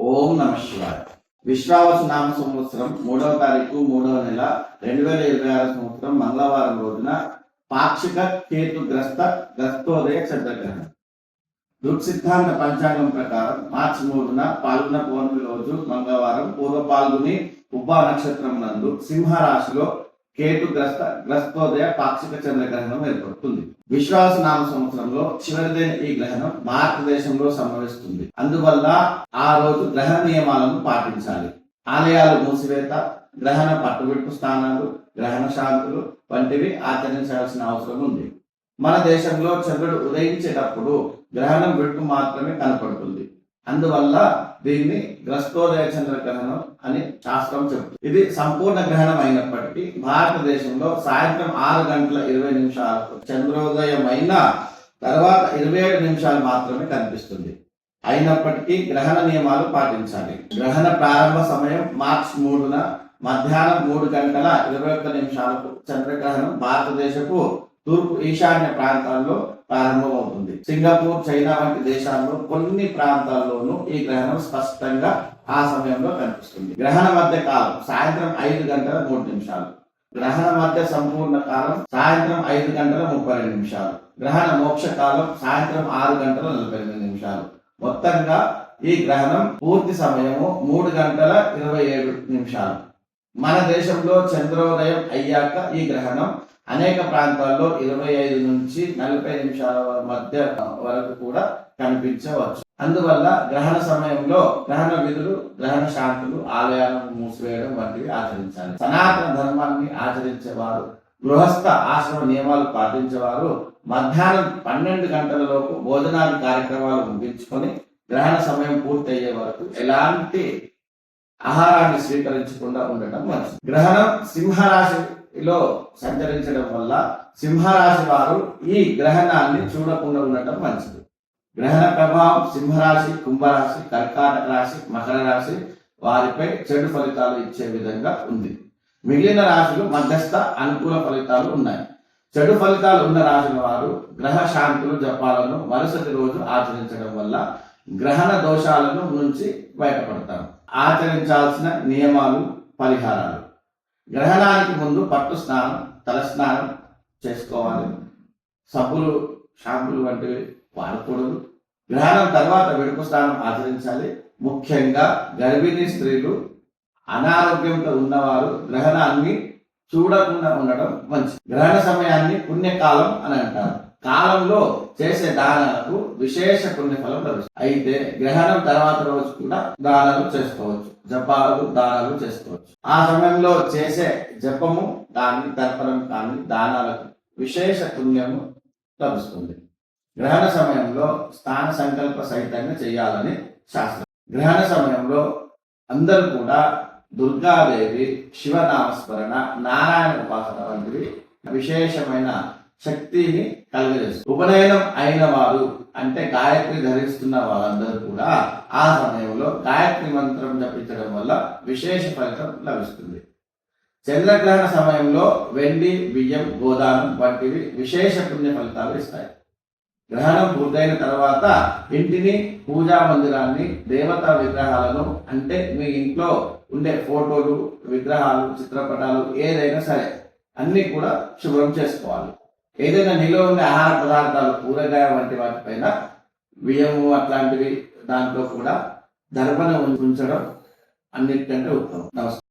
ఓం నమ శివాయ. విశ్వావసు నామ సంవత్సరం 3వ తారీఖు 3వ నెల 2026 సంవత్సరం మంగళవారం రోజున పాక్షిక గ్రస్తోదయ చంద్రగ్రహణం. దృక్సిద్ధాంత పంచాంగం ప్రకారం మార్చి 3న పాల్గొన పౌర్ణమి రోజు మంగళవారం పూర్వ పాల్గొని ఉపా నక్షత్రం నందు సింహరాశిలో గ్రస్తోదయ పాక్షిక చంద్రగ్రహణం ఏర్పడుతుంది. విశ్వాస నామ సంవత్సరంలో చివరిదైన ఈ గ్రహణం భారతదేశంలో సంభవిస్తుంది. అందువల్ల ఆ రోజు గ్రహణ నియమాలను పాటించాలి. ఆలయాలు మూసివేత, గ్రహణ పట్టుబిట్టు స్థానాలు, గ్రహణ శాంతులు వంటివి ఆచరించాల్సిన అవసరం ఉంది. మన దేశంలో చంద్రుడు ఉదయించేటప్పుడు గ్రహణం బిట్టు మాత్రమే కనపడుతుంది. అందువల్ల దీన్ని గ్రస్తోదయ చంద్రగ్రహణం అని శాస్త్రం చెబుతుంది. ఇది సంపూర్ణ గ్రహణం అయినప్పటికీ భారతదేశంలో సాయంత్రం 6:20 చంద్రోదయం అయిన తర్వాత 27 నిమిషాలు మాత్రమే కనిపిస్తుంది. అయినప్పటికీ గ్రహణ నియమాలు పాటించాలి. గ్రహణ ప్రారంభ సమయం మార్చి 3న మధ్యాహ్నం 3:21 చంద్రగ్రహణం భారతదేశపు తూర్పు ఈశాన్య ప్రాంతాల్లో ప్రారంభమవుతుంది. సింగపూర్, చైనా వంటి దేశాల్లో కొన్ని ప్రాంతాల్లోనూ ఈ గ్రహణం స్పష్టంగా ఆ సమయంలో కనిపిస్తుంది. గ్రహణ మధ్య కాలం సాయంత్రం 5:03. గ్రహణ మధ్య సంపూర్ణ కాలం సాయంత్రం 5:32. గ్రహణ మోక్ష కాలం సాయంత్రం 6:48. మొత్తంగా ఈ గ్రహణం పూర్తి సమయము 3:27. మన దేశంలో చంద్రోదయం అయ్యాక ఈ గ్రహణం అనేక ప్రాంతాల్లో 25 నుంచి 40 నిమిషాల మధ్య వరకు కూడా కనిపించవచ్చు. అందువల్ల గ్రహణ సమయంలో గ్రహణ విధులు, గ్రహణ శాంతులు, ఆలయాలను మూసివేయడం వంటివి ఆచరించాలి. సనాతన ధర్మాన్ని ఆచరించేవారు, గృహస్థ ఆశ్రమ నియమాలు పాటించేవారు మధ్యాహ్నం 12 గంటలలోపు భోజనాది కార్యక్రమాలు ముగించుకొని గ్రహణ సమయం పూర్తి అయ్యే వరకు ఎలాంటి ఆహారాన్ని స్వీకరించకుండా ఉండటం మంచిది. గ్రహణం సింహరాశిలో సంచరించడం వల్ల సింహరాశి వారు ఈ గ్రహణాన్ని చూడకుండా ఉండటం మంచిది. గ్రహణ ప్రభావం సింహరాశి, కుంభరాశి, కర్కాటక రాశి, మకర రాశి వారిపై చెడు ఫలితాలు ఇచ్చే విధంగా ఉంది. మిగిలిన రాశులు మధ్యస్థ అనుకూల ఫలితాలు ఉన్నాయి. చెడు ఫలితాలు ఉన్న రాశుల వారు గ్రహ శాంతులు జపాలను మరుసటి రోజు ఆచరించడం వల్ల గ్రహణ దోషాలను నుంచి బయటపడతారు. ఆచరించాల్సిన నియమాలు, పరిహారాలు: గ్రహణానికి ముందు పట్టు స్నానం, తల స్నానం చేసుకోవాలి. సబ్బులు, షాంపులు వంటివి వాడకూడదు. గ్రహణం తర్వాత వెడుపు స్నానం ఆచరించాలి. ముఖ్యంగా గర్భిణీ స్త్రీలు, అనారోగ్యంతో ఉన్నవారు గ్రహణాన్ని చూడకుండా ఉండడం మంచిది. గ్రహణ సమయాన్ని పుణ్యకాలం అని అంటారు. కాలంలో చేసే దానాలకు విశేష పుణ్యఫలం లభిస్తుంది. అయితే గ్రహణం తర్వాత రోజు కూడా దానాలు చేసుకోవచ్చు, జపాలు, దానాలు చేసుకోవచ్చు. ఆ సమయంలో చేసే జపము కానీ, తర్పణం కానీ, దానాలకు విశేష పుణ్యము లభిస్తుంది. గ్రహణ సమయంలో స్థాన సంకల్ప సహితంగా చేయాలని శాస్త్రం. గ్రహణ సమయంలో అందరూ కూడా దుర్గాదేవి, శివనామస్మరణ, నారాయణ ఉపాసన వంటివి విశేషమైన శక్తిని కలుగజేస్తుంది. ఉపనయనం అయిన వారు అంటే గాయత్రి ధరిస్తున్న వాళ్ళందరూ కూడా ఆ సమయంలో గాయత్రి మంత్రం జపించడం వల్ల విశేష ఫలితం లభిస్తుంది. చంద్రగ్రహణ సమయంలో వెండి, బియ్యం, గోదానం వంటివి విశేష పుణ్య ఫలితాలు ఇస్తాయి. గ్రహణం పూర్తయిన తర్వాత ఇంటిని, పూజా మందిరాన్ని, దేవతా విగ్రహాలను అంటే మీ ఇంట్లో ఉండే ఫోటోలు, విగ్రహాలు, చిత్రపటాలు ఏదైనా సరే అన్ని కూడా శుభ్రం చేసుకోవాలి. ఏదైనా నిల్వ ఉండే ఆహార పదార్థాలు, కూరగాయ వంటి వాటిపైన బియ్యము అట్లాంటివి దాంట్లో కూడా దర్పణ ఉంచడం అన్నిటికంటే ఉత్తమం. నమస్కారం.